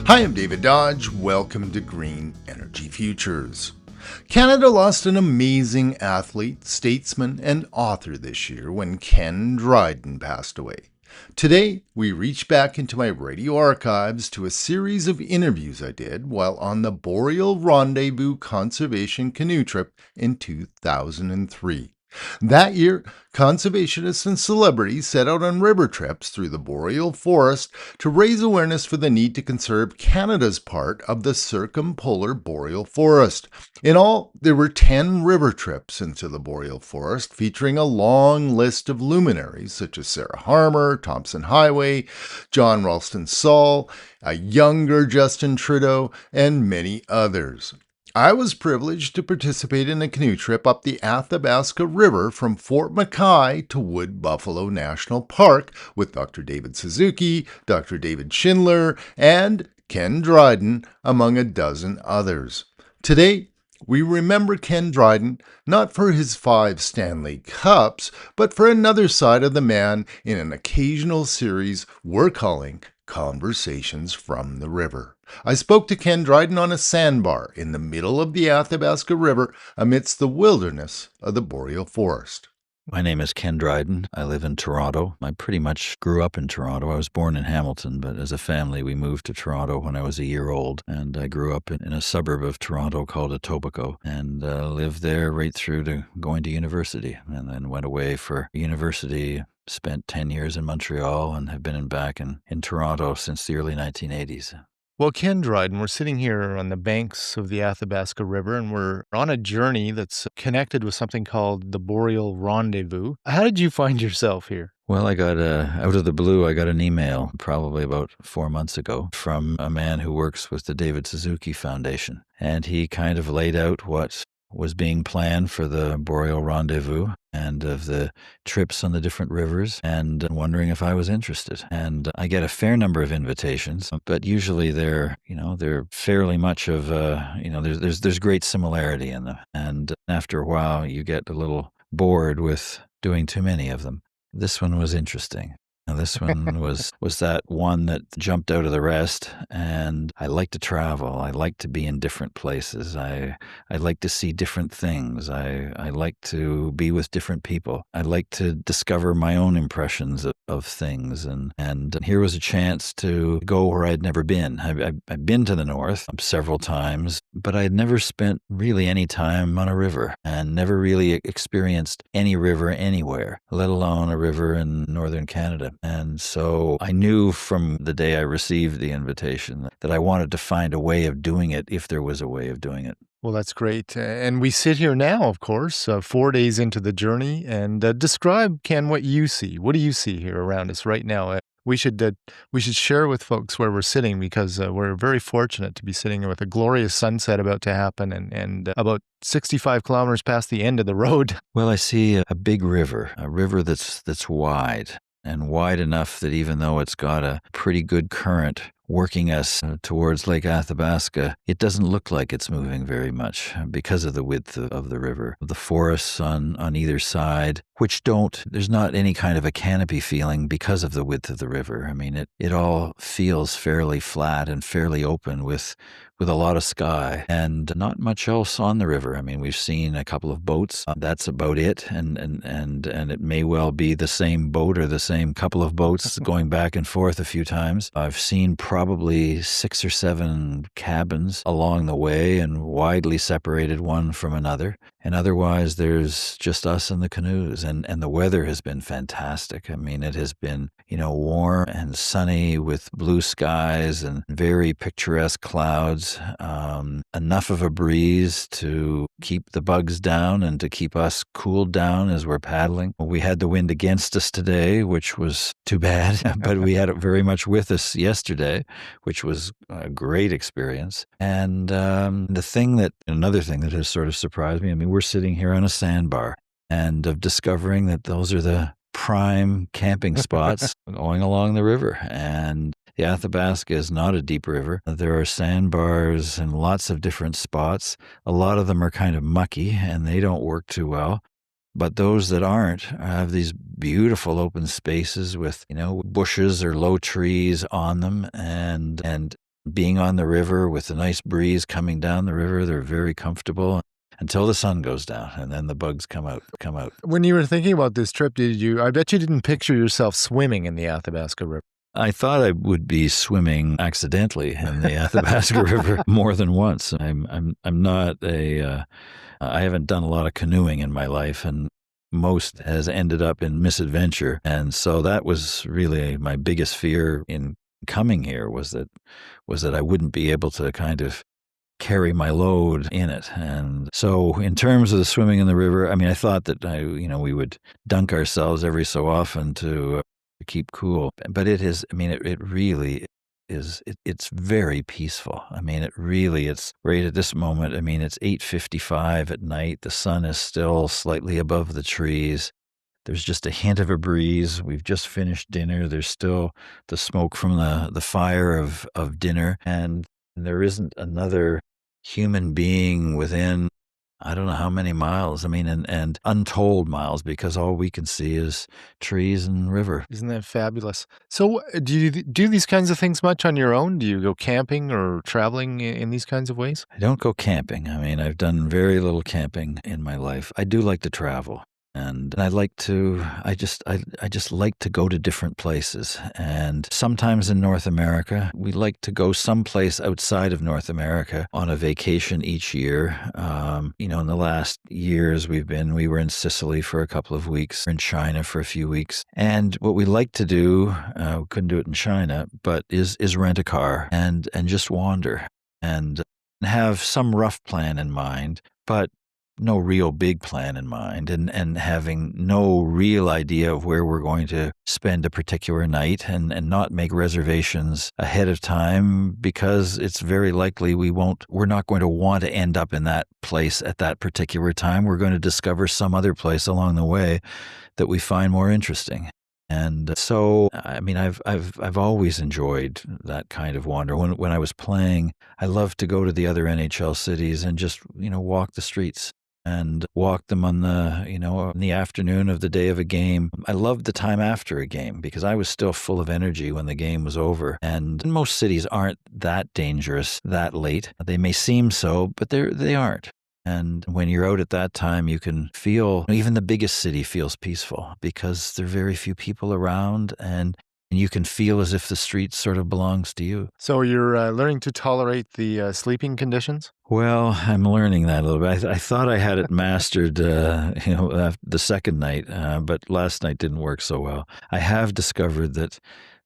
Hi, I'm David Dodge. Welcome to Green Energy Futures. Canada lost an amazing athlete, statesman, and author this year when Ken Dryden passed away. Today, we reach back into my radio archives to a series of interviews I did while on the Boreal Rendezvous conservation canoe trip in 2003. That year, conservationists and celebrities set out on river trips through the boreal forest to raise awareness for the need to conserve Canada's part of the circumpolar boreal forest. In all, there were 10 river trips into the boreal forest, featuring a long list of luminaries such as Sarah Harmer, Thompson Highway, John Ralston Saul, a younger Justin Trudeau, and many others. I was privileged to participate in a canoe trip up the Athabasca River from Fort McKay to Wood Buffalo National Park with Dr. David Suzuki, Dr. David Schindler, and Ken Dryden, among a dozen others. Today, we remember Ken Dryden not for his 5 Stanley Cups, but for another side of the man in an occasional series we're calling Conversations from the River. I spoke to Ken Dryden on a sandbar in the middle of the Athabasca River amidst the wilderness of the boreal forest. My name is Ken Dryden. I live in Toronto. I pretty much grew up in Toronto. I was born in Hamilton, but as a family, we moved to Toronto when I was a year old. And I grew up in a suburb of Toronto called Etobicoke and lived there right through to going to university, and then went away for university. Spent 10 years in Montreal and have been back in Toronto since the early 1980s. Well, Ken Dryden, we're sitting here on the banks of the Athabasca River, and we're on a journey that's connected with something called the Boreal Rendezvous. How did you find yourself here? Well, I got out of the blue, I got an email probably about 4 months ago from a man who works with the David Suzuki Foundation. And he kind of laid out what was being planned for the Boreal Rendezvous and of the trips on the different rivers, and wondering if I was interested. And I get a fair number of invitations, but usually they're fairly much of, there's great similarity in them. And after a while, you get a little bored with doing too many of them. This one was interesting. Now, this one was that one that jumped out of the rest, and I like to travel. I like to be in different places. I like to see different things. I like to be with different people. I like to discover my own impressions of things, and here was a chance to go where I'd never been. I've been to the north several times, but I had never spent really any time on a river and never really experienced any river anywhere, let alone a river in northern Canada. And so I knew from the day I received the invitation that I wanted to find a way of doing it if there was a way of doing it. Well, that's great. And we sit here now, of course, 4 days into the journey. And describe, Ken, what you see. What do you see here around us right now? We should share with folks where we're sitting, because we're very fortunate to be sitting here with a glorious sunset about to happen and about 65 kilometers past the end of the road. Well, I see a big river, a river that's wide, and wide enough that even though it's got a pretty good current working us towards Lake Athabasca, it doesn't look like it's moving very much because of the width of the river. The forests on either side, there's not any kind of a canopy feeling because of the width of the river. I mean, it all feels fairly flat and fairly open with a lot of sky and not much else on the river. I mean, we've seen a couple of boats. That's about it. And it may well be the same boat or the same couple of boats going back and forth a few times. I've seen probably 6 or 7 cabins along the way and widely separated one from another. And otherwise, there's just us and the canoes. And the weather has been fantastic. I mean, it has been, warm and sunny with blue skies and very picturesque clouds. Enough of a breeze to keep the bugs down and to keep us cooled down as we're paddling. We had the wind against us today, which was too bad, but we had it very much with us yesterday, which was a great experience. And another thing that has sort of surprised me, I mean, we're sitting here on a sandbar, and of discovering that those are the prime camping spots going along the river. And the Athabasca is not a deep river. There are sandbars in lots of different spots. A lot of them are kind of mucky and they don't work too well. But those that aren't have these beautiful open spaces with, bushes or low trees on them, and being on the river with a nice breeze coming down the river. They're very comfortable until the sun goes down, and then the bugs come out. When you were thinking about this trip, I bet you didn't picture yourself swimming in the Athabasca River. I thought I would be swimming accidentally in the Athabasca River more than once. I'm not I haven't done a lot of canoeing in my life, and most has ended up in misadventure. And so that was really my biggest fear in coming here, was that I wouldn't be able to kind of carry my load in it. And so in terms of the swimming in the river, I mean, I thought that we would dunk ourselves every so often to keep cool. But it really is, it's very peaceful. I mean, it's right at this moment. I mean, it's 8:55 at night. The sun is still slightly above the trees. There's just a hint of a breeze. We've just finished dinner. There's still the smoke from the fire of dinner. And there isn't another human being within, I don't know how many miles. I mean, and untold miles, because all we can see is trees and river. Isn't that fabulous? So do you do these kinds of things much on your own? Do you go camping or traveling in these kinds of ways? I don't go camping. I mean, I've done very little camping in my life. I do like to travel. And I just like to go to different places. And sometimes in North America, we like to go someplace outside of North America on a vacation each year. In the last years, we were in Sicily for a couple of weeks, in China for a few weeks. And what we like to do, we couldn't do it in China, but is rent a car and just wander and have some rough plan in mind, but no real big plan in mind, and having no real idea of where we're going to spend a particular night, and not make reservations ahead of time, because it's very likely we're not going to want to end up in that place at that particular time. We're going to discover some other place along the way that we find more interesting. And so, I mean, I've always enjoyed that kind of wander. When I was playing, I loved to go to the other NHL cities and just, walk the streets and walk them on in the afternoon of the day of a game. I loved the time after a game, because I was still full of energy when the game was over. And most cities aren't that dangerous that late. They may seem so, but they aren't. And when you're out at that time, you can feel, even the biggest city feels peaceful, because there are very few people around, and you can feel as if the street sort of belongs to you. So you're learning to tolerate the sleeping conditions? Well, I'm learning that a little bit. I thought I had it mastered, the second night, but last night didn't work so well. I have discovered that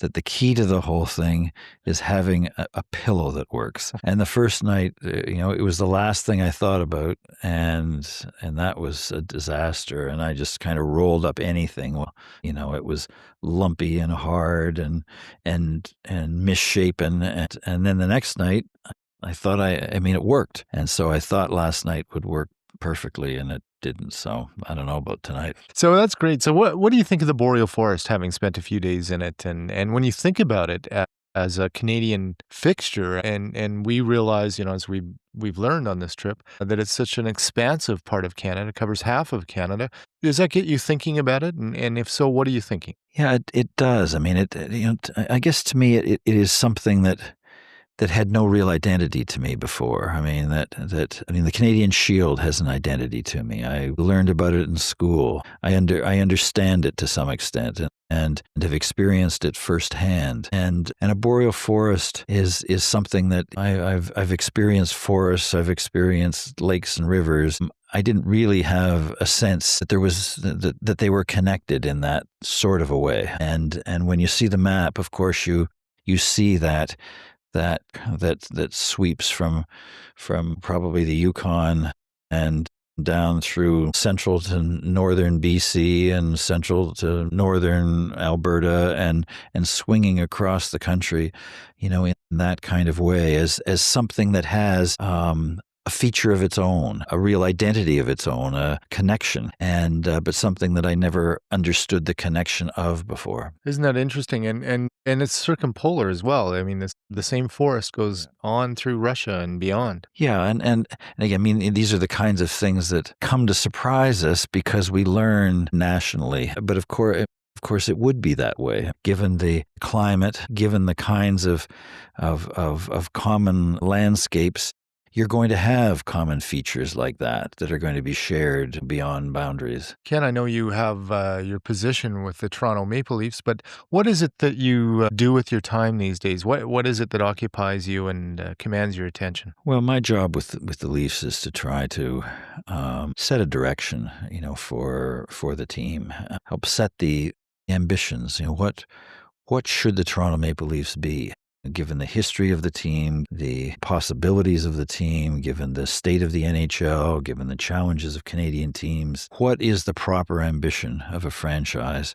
the key to the whole thing is having a pillow that works. And the first night, it was the last thing I thought about, and that was a disaster. And I just kind of rolled up anything. Well, it was lumpy and hard and misshapen. And then the next night, I thought it worked. And so I thought last night would work perfectly, and it didn't. So I don't know about tonight. So that's great. So what do you think of the Boreal Forest, having spent a few days in it? And when you think about it as a Canadian fixture, and we realize, as we've learned on this trip, that it's such an expansive part of Canada, it covers half of Canada. Does that get you thinking about it? And if so, what are you thinking? Yeah, it does. I mean, I guess to me, it is something that had no real identity to me before. I mean, the Canadian Shield has an identity to me. I learned about it in school. I understand it to some extent, and have experienced it firsthand. And a boreal forest is something that I've experienced forests. I've experienced lakes and rivers. I didn't really have a sense that there was that they were connected in that sort of a way. And when you see the map, of course, you see that sweeps from probably the Yukon and down through central to northern BC and central to northern Alberta, and swinging across the country, in that kind of way, as something that has a feature of its own, a real identity of its own, a connection, but something that I never understood the connection of before. Isn't that interesting? And it's circumpolar as well. I mean, the same forest goes on through Russia and beyond. Yeah, and again, I mean, these are the kinds of things that come to surprise us because we learn nationally. But of course, course, it would be that way, given the climate, given the kinds of common landscapes. You're going to have common features like that are going to be shared beyond boundaries. Ken, I know you have your position with the Toronto Maple Leafs, but what is it that you do with your time these days? What is it that occupies you and commands your attention? Well, my job with the Leafs is to try to set a direction, for the team, help set the ambitions. What should the Toronto Maple Leafs be? Given the history of the team, the possibilities of the team, given the state of the NHL, given the challenges of Canadian teams, what is the proper ambition of a franchise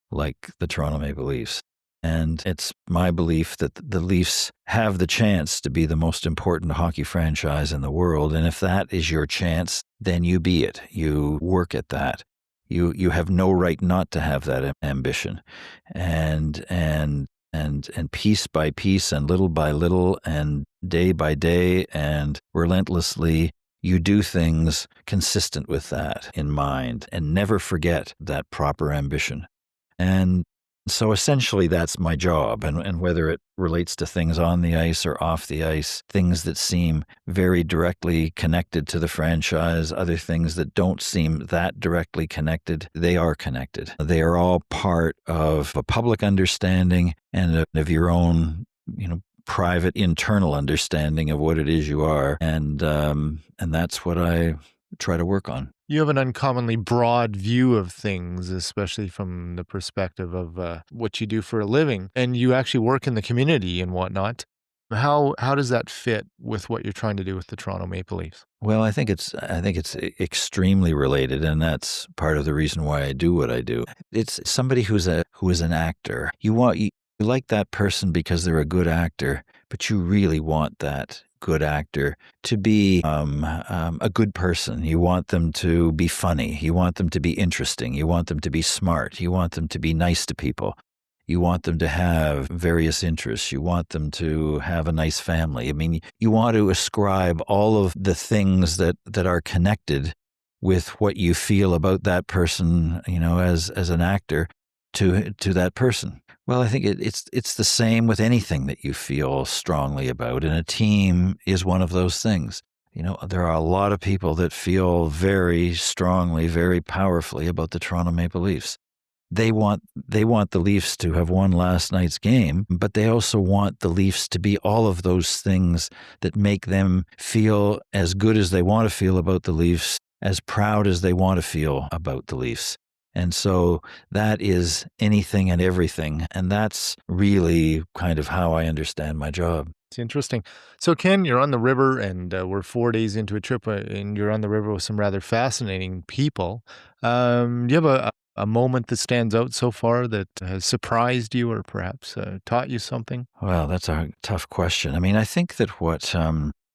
like the Toronto Maple Leafs? And it's my belief that the Leafs have the chance to be the most important hockey franchise in the world. And if that is your chance, then you be it. You work at that. You have no right not to have that ambition. And piece by piece and little by little and day by day and relentlessly, you do things consistent with that in mind and never forget that proper ambition. And so essentially that's my job. And whether it relates to things on the ice or off the ice, things that seem very directly connected to the franchise, other things that don't seem that directly connected, they are connected. They are all part of a public understanding and of your own, private internal understanding of what it is you are. And that's what I try to work on. You have an uncommonly broad view of things, especially from the perspective of what you do for a living, and you actually work in the community and whatnot. How does that fit with what you're trying to do with the Toronto Maple Leafs? Well, I think it's extremely related, and that's part of the reason why I do what I do. It's somebody who is an actor. You like that person because they're a good actor, but you really want that good actor to be a good person. You want them to be funny. You want them to be interesting. You want them to be smart. You want them to be nice to people. You want them to have various interests. You want them to have a nice family. I mean, you want to ascribe all of the things that are connected with what you feel about that person, as an actor to that person. Well, I think it's the same with anything that you feel strongly about, and a team is one of those things. There are a lot of people that feel very strongly, very powerfully about the Toronto Maple Leafs. They want the Leafs to have won last night's game, but they also want the Leafs to be all of those things that make them feel as good as they want to feel about the Leafs, as proud as they want to feel about the Leafs. And so that is anything and everything. And that's really kind of how I understand my job. It's interesting. So, Ken, you're on the river, and we're 4 days into a trip, and you're on the river with some rather fascinating people. Do you have a moment that stands out so far that has surprised you or perhaps taught you something? Well, that's a tough question. I mean, I think that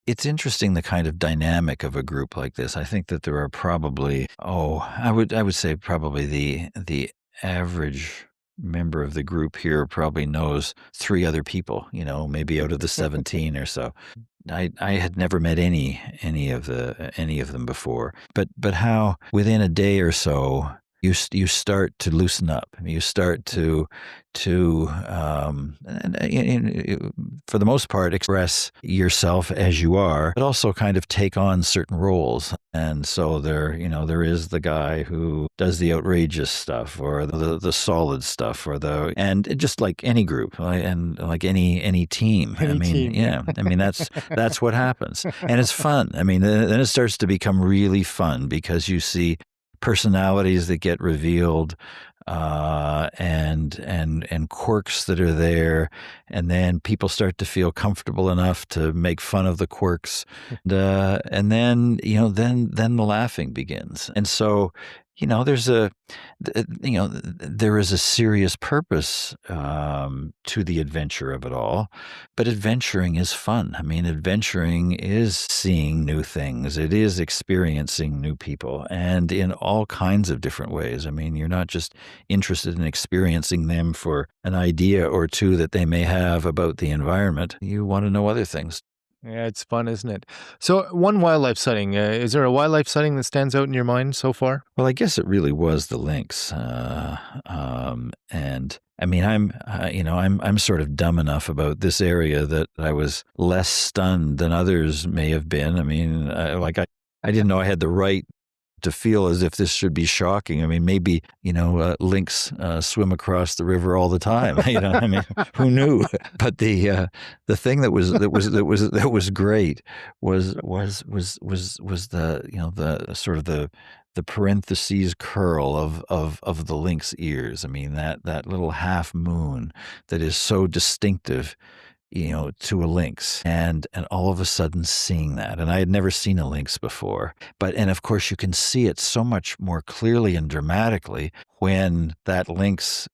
it's interesting, the kind of dynamic of a group like this. I think that there are probably, I would say probably the average member of the group here probably knows 3 other people, maybe out of the 17 or so. I had never met any of them before, but how within a day or so you start to loosen up. You start to for the most part, express yourself as you are, but also kind of take on certain roles. And so there is the guy who does the outrageous stuff, or the solid stuff, and just like any group, and like any team. I mean, that's what happens, and it's fun. I mean, then it starts to become really fun because you see personalities that get revealed, and quirks that are there, and then people start to feel comfortable enough to make fun of the quirks, and then then the laughing begins. And so there is a serious purpose to the adventure of it all, but adventuring is fun. I mean, adventuring is seeing new things. It is experiencing new people, and in all kinds of different ways. I mean, you're not just interested in experiencing them for an idea or two that they may have about the environment. You want to know other things. Yeah, it's fun, isn't it? So, one wildlife sighting. Is there a wildlife sighting that stands out in your mind so far? Well, I guess it really was the lynx, and I mean, I'm sort of dumb enough about this area that I was less stunned than others may have been. I mean, I didn't know I had the right to feel as if this should be shocking. I mean, maybe lynx swim across the river all the time. I mean, who knew? But the thing that was great was the sort of the parentheses curl of the lynx ears. I mean, that little half moon that is so distinctive, to a lynx, and all of a sudden seeing that. And I had never seen a lynx before. And of course you can see it so much more clearly and dramatically when that lynx,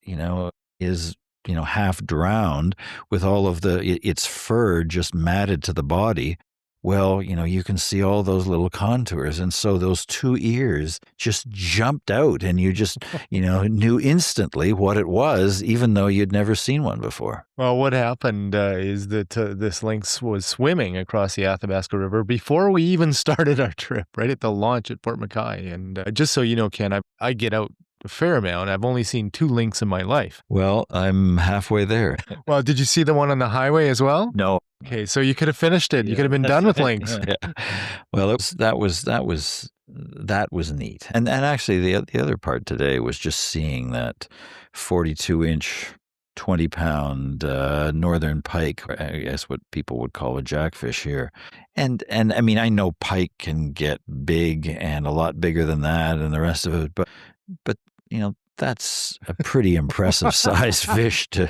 is, half drowned with all of its fur just matted to the body. Well, you can see all those little contours. And so those two ears just jumped out, and you just, knew instantly what it was, even though you'd never seen one before. Well, what happened is that this lynx was swimming across the Athabasca River before we even started our trip, right at the launch at Fort McKay. And just so you know, Ken, I get out a fair amount. I've only seen 2 lynx in my life. Well, I'm halfway there. Well, did you see the one on the highway as well? No. Okay, so you could have finished it. You could have been done with lynx. Yeah. Well, that was neat. And actually, the other part today was just seeing that 42-inch, 20-pound northern pike, I guess what people would call a jackfish here. And I mean, I know pike can get big and a lot bigger than that and the rest of it, but that's a pretty impressive size fish to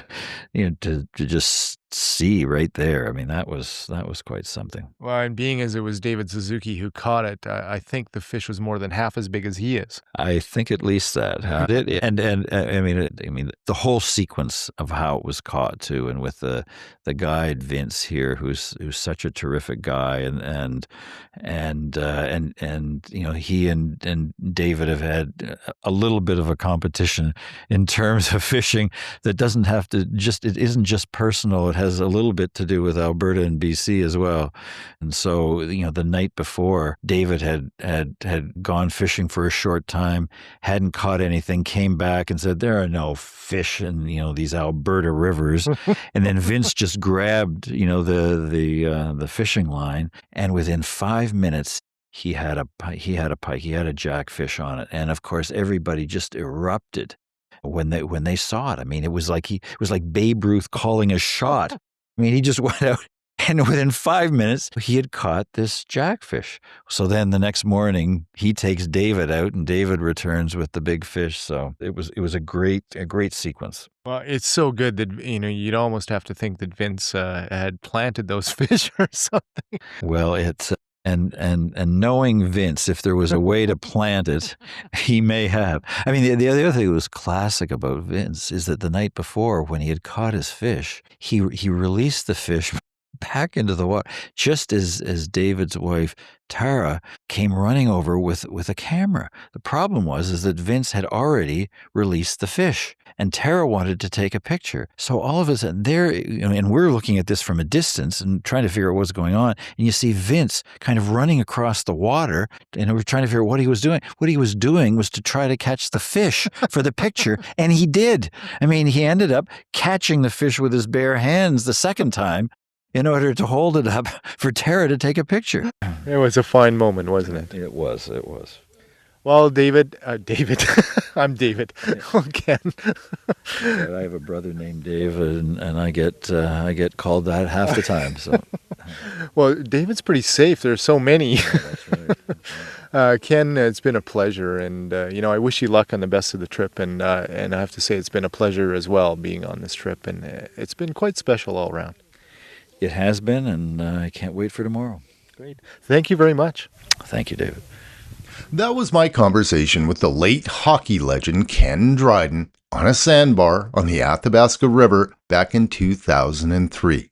just see right there. I mean, that was quite something. Well, and being as it was David Suzuki who caught it, I think the fish was more than half as big as he is. I think at least that. And I mean, the whole sequence of how it was caught too, and with the guide Vince here, who's such a terrific guy, and he and David have had a little bit of a competition in terms of fishing that doesn't have to it isn't just personal. It has a little bit to do with Alberta and BC as well. And so, the night before, David had gone fishing for a short time, hadn't caught anything, came back and said, there are no fish in, these Alberta rivers. And then Vince just grabbed, the fishing line, and within 5 minutes, he had a pike, he had a jackfish on it. And of course, everybody just erupted when they saw it. I mean, it was like Babe Ruth calling a shot. I mean, he just went out, and within 5 minutes, he had caught this jackfish. So then the next morning, he takes David out, and David returns with the big fish. So it was a great sequence. Well, it's so good that, you'd almost have to think that Vince had planted those fish or something. Well, it's and knowing Vince, if there was a way to plant it, he may have. I mean, the other thing that was classic about Vince is that the night before, when he had caught his fish, he released the fish back into the water, just as David's wife, Tara, came running over with a camera. The problem was that Vince had already released the fish, and Tara wanted to take a picture. So all of a sudden, and we're looking at this from a distance and trying to figure out what's going on, and you see Vince kind of running across the water, and we're trying to figure out what he was doing. What he was doing was to try to catch the fish for the picture, and he did. I mean, he ended up catching the fish with his bare hands the second time, in order to hold it up for Tara to take a picture. It was a fine moment, wasn't it? It was. Well, David, I'm David. Oh, Ken. I have a brother named Dave, and I get called that half the time. So, well, David's pretty safe. There's so many. That's right. Ken, it's been a pleasure, and I wish you luck on the best of the trip. And I have to say, it's been a pleasure as well being on this trip, and it's been quite special all around. It has been, and I can't wait for tomorrow. Great. Thank you very much. Thank you, David. That was my conversation with the late hockey legend Ken Dryden on a sandbar on the Athabasca River back in 2003.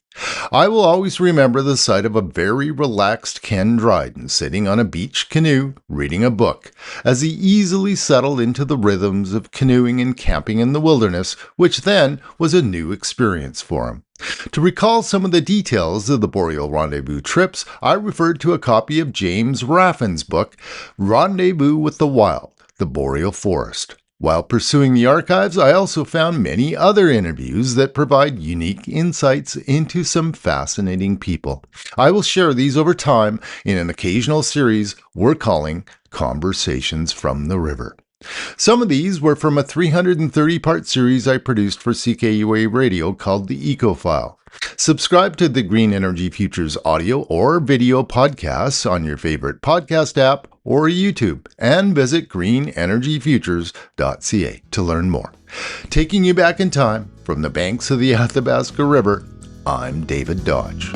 I will always remember the sight of a very relaxed Ken Dryden sitting on a beach canoe reading a book as he easily settled into the rhythms of canoeing and camping in the wilderness, which then was a new experience for him. To recall some of the details of the Boreal Rendezvous trips, I referred to a copy of James Raffin's book, Rendezvous with the Wild, the Boreal Forest. While pursuing the archives, I also found many other interviews that provide unique insights into some fascinating people. I will share these over time in an occasional series we're calling Conversations from the River. Some of these were from a 330-part series I produced for CKUA Radio called The Ecofile. Subscribe to the Green Energy Futures audio or video podcasts on your favorite podcast app or YouTube, and visit greenenergyfutures.ca to learn more. Taking you back in time from the banks of the Athabasca River, I'm David Dodge.